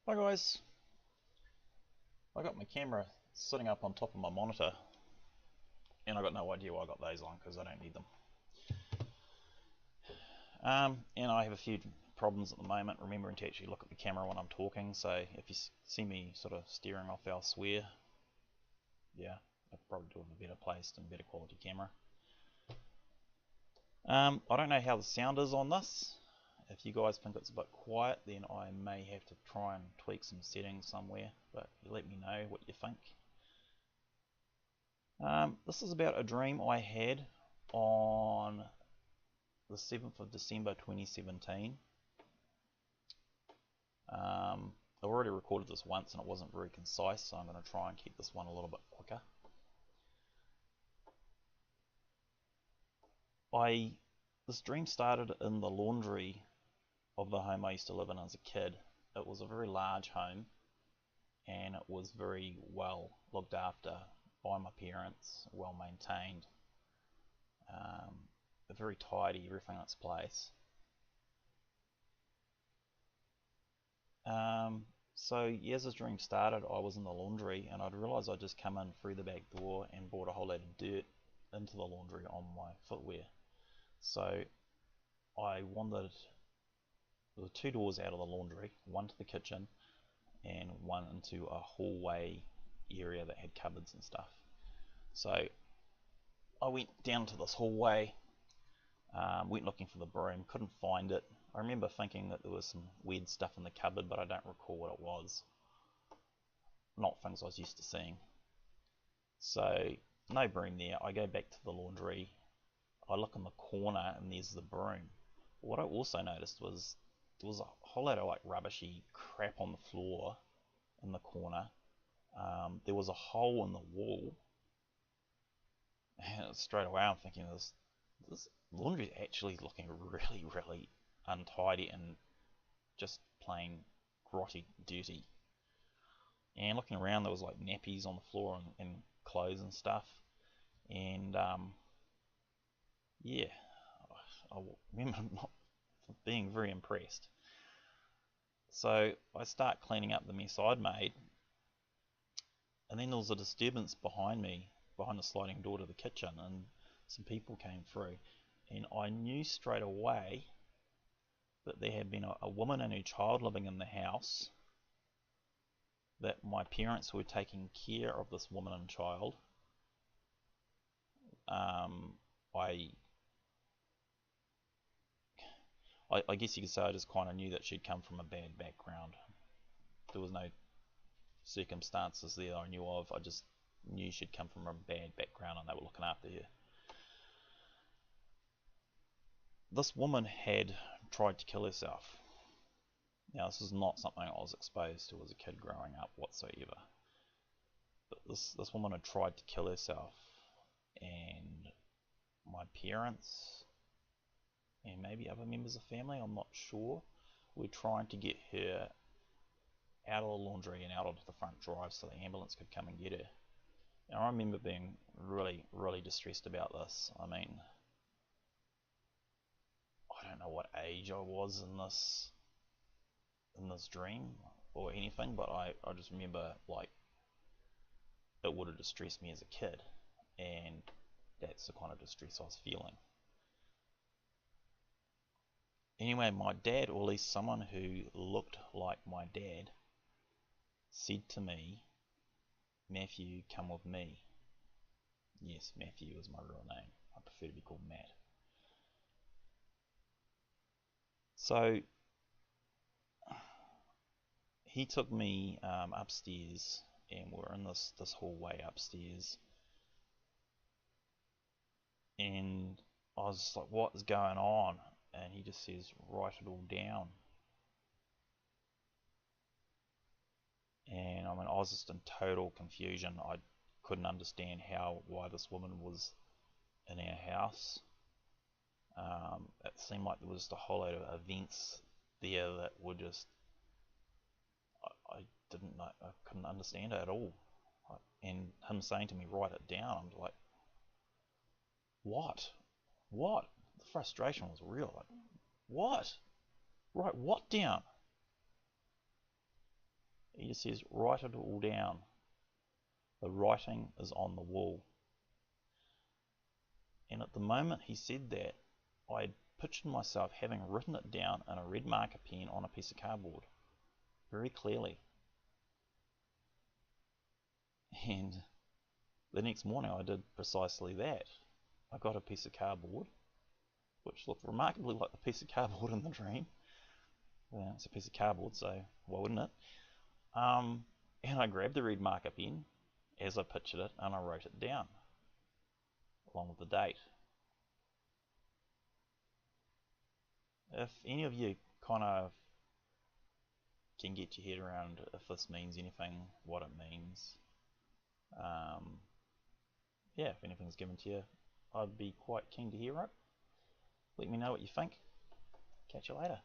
Hi guys, I got my camera sitting up on top of my monitor and I got no idea why I got those on because I don't need them. And I have a few problems at the moment remembering to actually look at the camera when I'm talking, so if you see me sort of staring off elsewhere, yeah, I could probably do with a better placed and better quality camera. I don't know how the sound is on this. If you guys think it's a bit quiet, then I may have to try and tweak some settings somewhere, but you let me know what you think. This is about a dream I had on the 7th of December 2017. I've already recorded this once and it wasn't very concise, so I'm going to try and keep this one a little bit quicker. This dream started in the laundry of the home I used to live in as a kid. It was a very large home and it was very well looked after by my parents, well maintained, very tidy, everything in its place. So as this dream started, I was in the laundry and I'd realised I'd just come in through the back door and brought a whole load of dirt into the laundry on my footwear. So I wandered, there were two doors out of the laundry, one to the kitchen and one into a hallway area that had cupboards and stuff. So I went down to this hallway, went looking for the broom, couldn't find it. I remember thinking that there was some weird stuff in the cupboard, but I don't recall what it was. Not things I was used to seeing. So, no broom there. I go back to the laundry. I look in the corner and there's the broom. What I also noticed was there was a whole lot of like rubbishy crap on the floor in the corner. There was a hole in the wall. And straight away I'm thinking this laundry is actually looking really, really untidy and just plain grotty, dirty. And looking around, there was like nappies on the floor and clothes and stuff. And yeah, I remember not being very impressed. So I start cleaning up the mess I'd made, and then there was a disturbance behind me, behind the sliding door to the kitchen, and some people came through. And I knew straight away that there had been a woman and her child living in the house, that my parents were taking care of this woman and child. I guess you could say I just kind of knew that she'd come from a bad background. There was no circumstances there I knew of. I just knew she'd come from a bad background and they were looking after her. This woman had tried to kill herself. Now, this is not something I was exposed to as a kid growing up whatsoever. But this woman had tried to kill herself, and my parents and maybe other members of family, I'm not sure, were trying to get her out of the laundry and out onto the front drive so the ambulance could come and get her. And I remember being really, really distressed about this. I mean, I don't know what age I was in this dream or anything, but I just remember like it would have distressed me as a kid, and that's the kind of distress I was feeling. Anyway, my dad, or at least someone who looked like my dad, said to me, "Matthew, come with me." Yes, Matthew is my real name. I prefer to be called Matt. So he took me upstairs, and we're in this hallway upstairs, and I was just like, "What is going on?" And he just says, "Write it all down." And I mean, I was just in total confusion. I couldn't understand why this woman was in our house. It seemed like there was just a whole load of events there that were just I didn't know, I couldn't understand it at all. And him saying to me, "Write it down," I'm like, what? What? The frustration was real. Like, what? Write what down? He just says, write it all down. The writing is on the wall. And at the moment he said that, I had pictured myself having written it down in a red marker pen on a piece of cardboard, very clearly. And the next morning I did precisely that. I got a piece of cardboard, which looked remarkably like the piece of cardboard in the dream. Well, it's a piece of cardboard, so why wouldn't it? And I grabbed the red marker pen as I pictured it, and I wrote it down along with the date. If any of you kind of can get your head around if this means anything, what it means, yeah, if anything's given to you, I'd be quite keen to hear it. Let me know what you think. Catch you later.